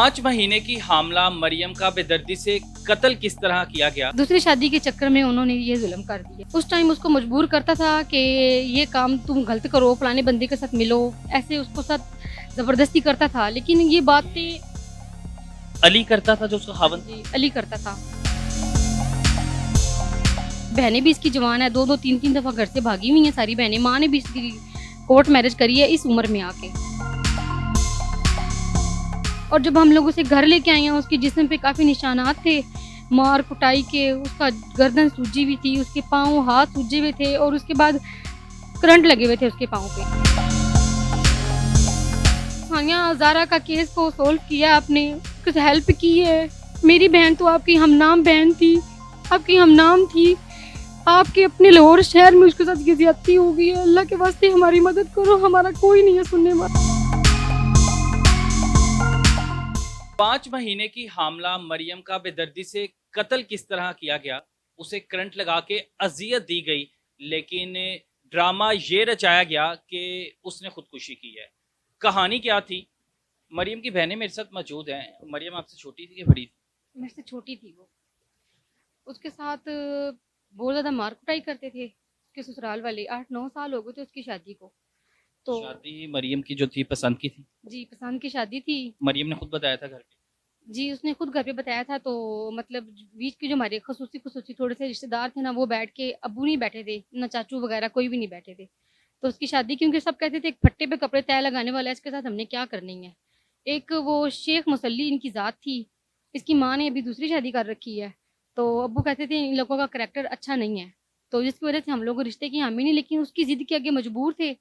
5 महीने की हामला मरियम का बेदर्दी से कत्ल किस तरह किया गया। दूसरी शादी के चक्कर में उन्होंने ये जुल्म कर दिया। उस टाइम उसको मजबूर करता था कि ये काम तुम गलत करो, फलाने बंदे के साथ मिलो, ऐसे उसको साथ जबरदस्ती करता था। लेकिन ये बातें अली करता था जो उसका खावन। जी अली करता था। बहनें भी इसकी जवान है, दो दो तीन तीन दफा घर से भागी हुई हैं सारी बहनें। माँ ने भी इसकी कोर्ट मैरिज करी है इस उम्र में आके। और जब हम लोग उसे घर लेके आए हैं, उसके जिस्म पे काफी निशानात थे मार कुटाई के। उसका गर्दन सूजी हुई थी, उसके पाँव हाथ सूजे हुए थे और उसके बाद करंट लगे हुए थे उसके पाँव पे। हानिया ज़ारा का केस को सोल्व किया आपने, कुछ हेल्प की है। मेरी बहन तो आपकी हमनाम बहन थी, आपकी हमनाम थी। आपके अपने लाहौर शहर में उसके साथ ये ज्यादती हो गई है। अल्लाह के वास्ते हमारी मदद करो, हमारा कोई नहीं है सुनने वाला। 5 महीने की हामला मरियम का बेदर्दी से कत्ल किस तरह किया गया। उसे करंट लगा के अजियत दी गई, लेकिन ड्रामा ये रचाया गया कि उसने खुदकुशी की है। कहानी क्या थी? मरियम की बहनें मेरे साथ मौजूद हैं। मरियम आपसे छोटी थी कि बड़ी थी? मेरे से छोटी थी वो। उसके साथ बहुत ज़्यादा मार कुटाई करते थे उसके ससुराल वाले। 8-9 साल हो गए थे उसकी शादी को। तो शादी मरियम की जो थी पसंद की थी। जी पसंद की शादी थी। मरियम ने खुद बताया था घर पे। जी उसने खुद घर पे बताया था। तो मतलब बीच के जो हमारे खसूसी खसूसी थोड़े से रिश्तेदार थे ना, वो बैठ के, अब्बू नहीं बैठे थे ना चाचू वगैरह, कोई भी नहीं बैठे थे। तो उसकी शादी, क्योंकि सब कहते थे एक फट्टे पे कपड़े तय लगाने वाला है, इसके साथ हमने क्या करनी है। एक वो शेख मुसल्ली इनकी ज़ात थी। इसकी माँ ने अभी दूसरी शादी कर रखी है। तो अब्बू कहते थे इन लोगों का करैक्टर अच्छा नहीं है, तो जिसकी वजह से हम लोग रिश्ते की हामी नहीं। लेकिन उसकी ज़िद के आगे मजबूर थे।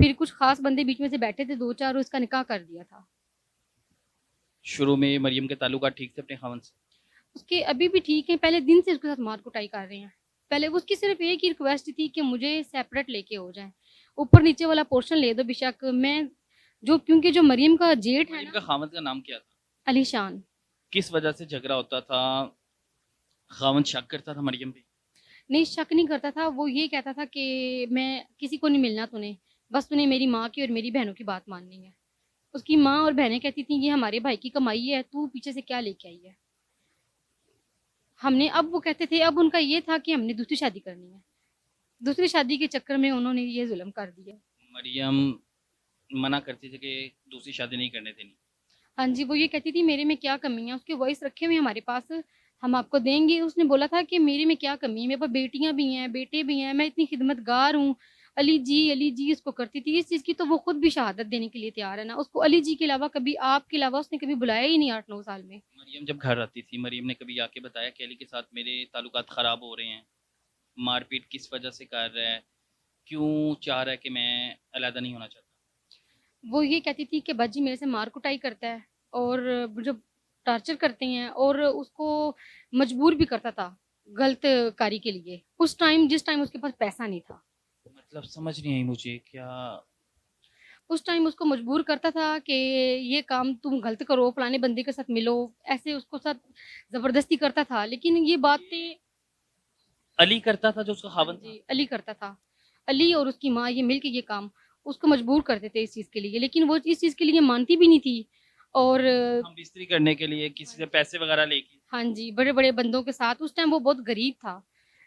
फिर कुछ खास बंदे बीच में से बैठे थे 2-4, और इसका निकाह कर दिया था। शुरू में मरियम के ताल्लुकात ठीक थे अपने खावन से। उसके अभी भी ठीक है, पहले दिन से उसके साथ मार कुटाई कर रहे हैं। पहले उसकी सिर्फ एक ही रिक्वेस्ट थी कि मुझे सेपरेट लेके हो जाए, ऊपर नीचे वाला पोर्शन ले दो बेशक। मैं जो, क्योंकि जो मरियम का जेठ है मरियम ना, का खावन का नाम क्या था? अलीशान। किस वजह से झगड़ा होता था? खावन शक करता था मरियम पे। नहीं शक नहीं करता था, वो ये कहता था कि मैं किसी को नहीं मिलना तूने, बस तूने मेरी माँ की और मेरी बहनों की बात माननी है। उसकी माँ और बहनें कहती थी ये हमारे भाई की कमाई है, तू पीछे से क्या लेके आई है। हमने, अब वो कहते थे, अब उनका ये था कि हमने दूसरी शादी करनी है। दूसरी शादी के चक्कर में उन्होंने ये जुल्म कर दिया। मरियम मना करती थी कि दूसरी शादी नहीं करने देनी। हाँ जी, वो ये कहती थी मेरे में क्या कमी है। उसके वॉइस रखे हुए हैं हमारे पास, हम आपको देंगे। उसने बोला था कि मेरे में क्या कमी है, मेरे पास बेटियां भी हैं, बेटे भी हैं, मैं इतनी खिदमतगार हूँ। अली जी उसको करती थी इस चीज़ की। तो वो खुद भी शहादत देने के लिए तैयार है ना। उसको अली जी के अलावा, कभी आपके अलावा उसने कभी बुलाया ही नहीं 8-9 साल में। मरियम जब घर आती थी, मरियम ने कभी आके बताया कि अली के साथ मेरे ताल्लुकात ख़राब हो रहे हैं, मारपीट किस वजह से कर रहा है, क्यों चाह रहा है कि मैं अलहदा नहीं होना चाहता? वो ये कहती थी कि बाजी मेरे से मार कुटाई करता है और जो टॉर्चर करते हैं, और उसको मजबूर भी करता था गलत कारी के लिए। उस टाइम, जिस टाइम उसके पास पैसा नहीं था, मतलब समझ नहीं आई मुझे क्या। उस टाइम उसको मजबूर करता था कि ये काम तुम गलत करो, फलाने बंदे के साथ मिलो, ऐसे उसको साथ जबरदस्ती करता था। लेकिन ये बातें अली करता था जो उसका खावन था। जी अली करता था। अली और उसकी माँ ये मिलके ये काम उसको मजबूर करते थे इस चीज़ के लिए, लेकिन वो इस चीज़ के लिए मानती भी नहीं थी। और हम बिस्तरी करने के लिए किसी से पैसे वगैरह लेके। हाँ जी, बड़े-बड़े बंदों के साथ। उस टाइम वो बहुत गरीब था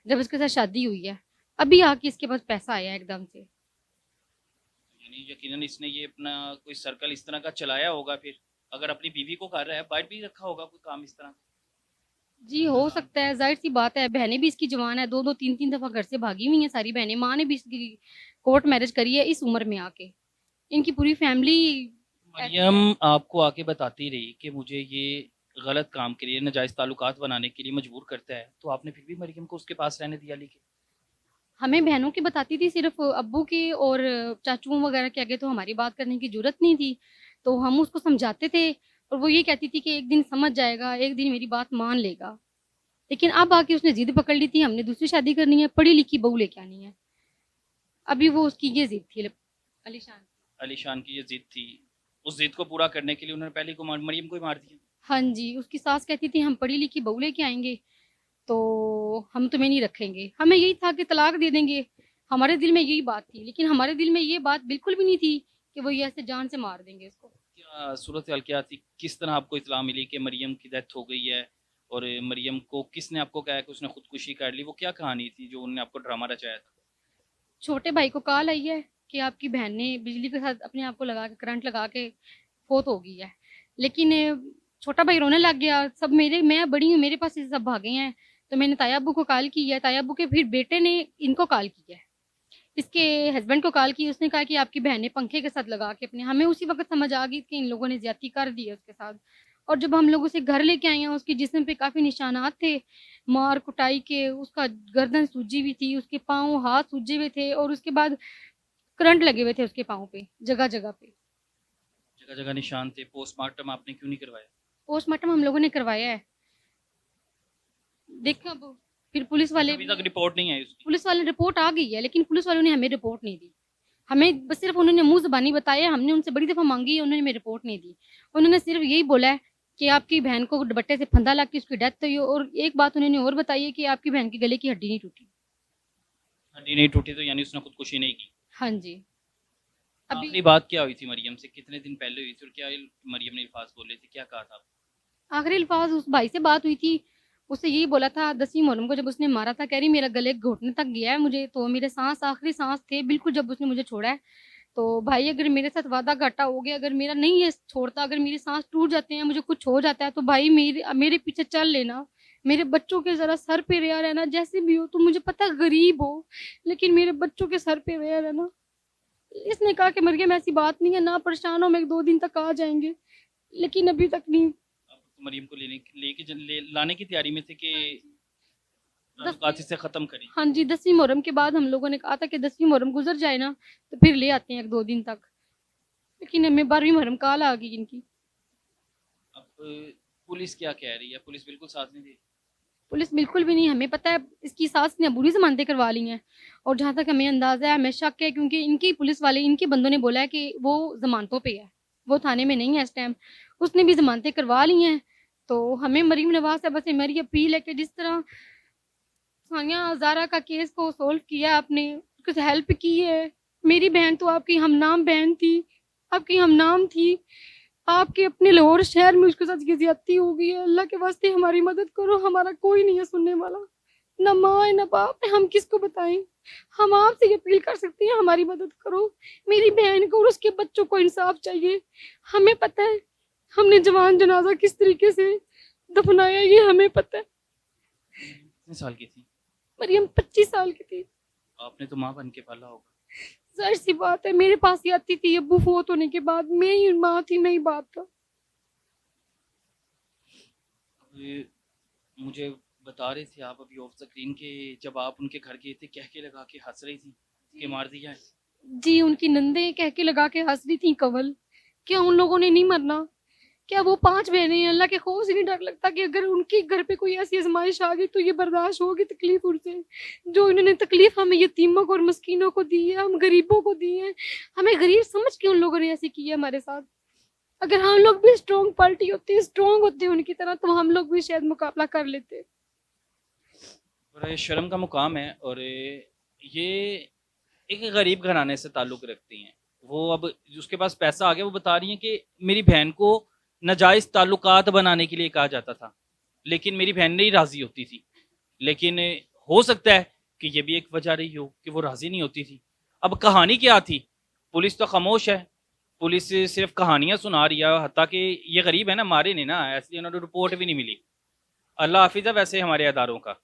जब इसके साथ शादी हुई है। अभी आके इसके पास पैसा आया एकदम से। यानी यकीनन इसने ये अपना कोई सर्कल इस तरह का चलाया होगा। फिर अगर अपनी बीवी को कर रहा है, बाहर भी रखा होगा कोई काम इस तरह का। जी हो सकता है, ज़ाहिर-सी बात है। बहनें भी इसकी जवान है, 2-2 3-3 दफ़ा घर से भागी हुई हैं सारी बहनें। माँ ने भी इसकी कोर्ट मैरिज करी है इस उम्र में आके। इनकी पूरी फैमिली ऐसी मरियम है। आपको आके बताती रही कि मुझे ये गलत काम के लिए, नाजायज़ ताल्लुकात बनाने के लिए मजबूर करता है, तो आपने फिर भी मरियम को उसके पास रहने दिया लेके। हमें बहनों की बताती थी सिर्फ़, अब्बू की और चाचुओं वगैरह के आगे तो हमारी बात करने की ज़रूरत नहीं थी। तो हम उसको समझाते थे और वो ये कहती थी कि एक दिन समझ जाएगा, एक दिन मेरी बात मान लेगा। लेकिन अब आके उसने ज़िद पकड़ ली थी, हमने दूसरी शादी करनी है, पढ़ी-लिखी बहू लेके आनी है। अभी वो उसकी ये ज़िद थी अलीशान। अलीशान की ये जिद थी, उस जिद को पूरा करने के लिए उन्होंने पहले को मरियम को ही मार दिया। हाँ जी, उसकी सास कहती थी हम पढ़ी-लिखी बहू लेके आएँगे, तो हम तुम्हें नहीं रखेंगे। हमें यही था कि तलाक दे देंगे। हमारे दिल में यही बात थी, लेकिन हमारे दिल में ये बात बिल्कुल भी नहीं थी कि वो ये ऐसे जान से मार देंगे इसको। सूरत हाल क्या थी, किस तरह आपको इत्तला मिली कि मरियम की डेथ हो गई है और मरियम को किसने आपको कहा कि उसने खुदकुशी कर ली? वो क्या कहानी थी जो उन्होंने आपको ड्रामा रचाया था? छोटे भाई को कॉल आई है कि आपकी बहन ने बिजली के साथ अपने आप को लगा के करंट लगा के फोत हो गई है। लेकिन छोटा भाई रोने लग गया। सब मेरे मैं बड़ी हूँ, मेरे पास ये सब भागे हैं। तो मैंने ताया अब्बू को कॉल की है। ताया अब्बू के फिर बेटे ने इनको कॉल की है, इसके हस्बैंड को कॉल की। उसने कहा कि आपकी बहन ने पंखे के साथ लगा के अपने, हमें उसी वक्त समझ आ गई कि इन लोगों ने ज्यादती कर दी है उसके साथ। और जब हम लोग उसे घर लेके आए हैं, उसके जिस्म पे काफी निशानात थे मार कुटाई के। उसका गर्दन सूजी हुई थी, उसके पाँव हाथ सूजे हुए थे, और उसके बाद करंट लगे हुए थे उसके पाँव पे, जगह जगह पे। जगह जगह निशान थे। पोस्टमार्टम आपने क्यों नहीं करवाया? पोस्टमार्टम हम लोगों ने करवाया है। देखो अब फिर पुलिस वाले अभी तक रिपोर्ट नहीं आई उसकी। पुलिस वाले रिपोर्ट आ गई है, लेकिन पुलिस वालों ने हमें रिपोर्ट नहीं दी। हमें बस सिर्फ उन्होंने मुंह ज़बानी बताया। हमने उनसे बड़ी दफ़ा मांगी है, उन्होंने हमें रिपोर्ट नहीं दी। उन्होंने सिर्फ यही बोला है कि आपकी बहन को दुपट्टे से फंदा लग के उसकी डेथ हुई है। और एक बात उन्होंने और बताई है कि आपकी बहन के गले की हड्डी नहीं टूटी। हड्डी नहीं टूटी तो यानी उसने खुदकुशी नहीं की। हाँ जी। आखिरी अभी बात क्या हुई थी मरियम से, कितने दिन पहले हुई थी और क्या मरियम ने अल्फाज बोले थे, क्या कहा था? आखिरी अल्फाज उस भाई से बात हुई थी। उससे यही बोला था 10वीं मुहर्रम को जब उसने मारा था, कह रही मेरा गले घुटने तक गया है मुझे, तो मेरे सांस आखिरी सांस थे बिल्कुल जब उसने मुझे छोड़ा है। तो भाई अगर मेरे साथ वादा घाटा हो गया, अगर मेरा नहीं ये छोड़ता, अगर मेरी सांस टूट जाते हैं, मुझे कुछ हो जाता है, तो भाई मेरे मेरे पीछे चल लेना। मेरे बच्चों के जरा सर पे रहा रहना, जैसे भी हो। तो मुझे पता गरीब हो, लेकिन मेरे बच्चों के सर पे रहा रहना। इसने कहा कि मरियम ऐसी बात नहीं है, ना परेशान हो, मैं 2 दिन तक आ जाएंगे, लेकिन अभी तक नहीं। आप तो मरियम को लाने की तैयारी में थे कि दस ताल्लुकात इससे ख़त्म करें? हाँ जी, 10वीं मुहर्रम के बाद हम लोगों ने कहा था कि 10वीं मुहर्रम गुजर जाए ना, तो फिर ले आते हैं 1-2 दिन तक। लेकिन हमें 12वीं मुहर्रम काल आ गई इनकी। अब पुलिस क्या कह रही है? पुलिस बिल्कुल साथ नहीं दे। पुलिस बिल्कुल भी नहीं। हमें पता है इसकी सास ने बुरी जमानतें करवा ली हैं। और जहाँ तक हमें अंदाजा है, हमें शक है, क्योंकि इनकी पुलिस वाले, इनके बंदों ने बोला है कि वो जमानतों पे है, वो थाने में नहीं है इस टाइम। उसने भी जमानतें करवा ली हैं। तो हमें मरीम नवाज साहब से मेरी अपील है कि जिस तरह सानिया हज़ारा का केस को सोल्व किया आपने, कुछ हेल्प की है। मेरी बहन तो आपकी हमनाम बहन थी, आपकी हमनाम थी। आपके अपने लाहौर शहर में उसके साथ ये ज्यादती हो गई है। अल्लाह के वास्ते हमारी मदद करो, हमारा कोई नहीं है सुनने वाला, ना माँ है ना बाप है, हम किसको बताएं। हम आपसे ये अपील कर सकते हैं, हमारी मदद करो। मेरी बहन को और उसके बच्चों को इंसाफ चाहिए। हमें पता है हमने जवान जनाजा किस तरीके से दफनाया, ये हमें पता है। कितने साल की थी? मरियम 25 साल की थी। आपने तो माँ बन के पाला होगा। जाहिर सी बात है, मेरे पास ही आती थी अब्बू फोत होने के बाद, मैं ही माँ थी, मैं ही बाप था। अब मुझे बता रहे थे आप अभी ऑफ स्क्रीन के, जब आप उनके घर गए थे कह के लगा के हंस रही थी कि मार दिया है। जी, उनकी नंदे कह के लगा के हंस रही थी कवल। क्या उन लोगों ने नहीं मरना? क्या वो 5 बहनें हैं? अल्लाह के खौफ से नहीं डर लगता कि अगर उनके घर पे कोई ऐसी आजमाइश आ गई तो ये बर्दाश्त होगी तकलीफ उनसे? जो इन्होंने तकलीफ हमें यतीमों को और मस्कीनों को दी है, हम गरीबों को दी है। हमें गरीब समझ के उन लोगों ने ऐसे किया हमारे साथ। अगर हम लोग भी स्ट्रॉन्ग पार्टी होते, स्ट्रॉन्ग होते उनकी तरह, तो हम लोग भी शायद मुकाबला कर लेते। और ये शर्म का मुकाम है। और ये एक गरीब घराने से ताल्लुक़ रखती हैं। वो अब उसके पास पैसा आ गया, वो बता रही हैं कि मेरी बहन को नाजायज़ ताल्लुकात बनाने के लिए कहा जाता था, लेकिन मेरी बहन नहीं राज़ी होती थी। लेकिन हो सकता है कि ये भी एक वजह रही हो कि वो राज़ी नहीं होती थी। अब कहानी क्या थी? पुलिस तो खामोश है। पुलिस सिर्फ कहानियाँ सुना रही है, हत्ता कि ये गरीब है ना, मारे नहीं ना, इसलिए उन्हें रिपोर्ट भी नहीं मिली। अल्लाह हाफिज़ है वैसे हमारे अदारों का।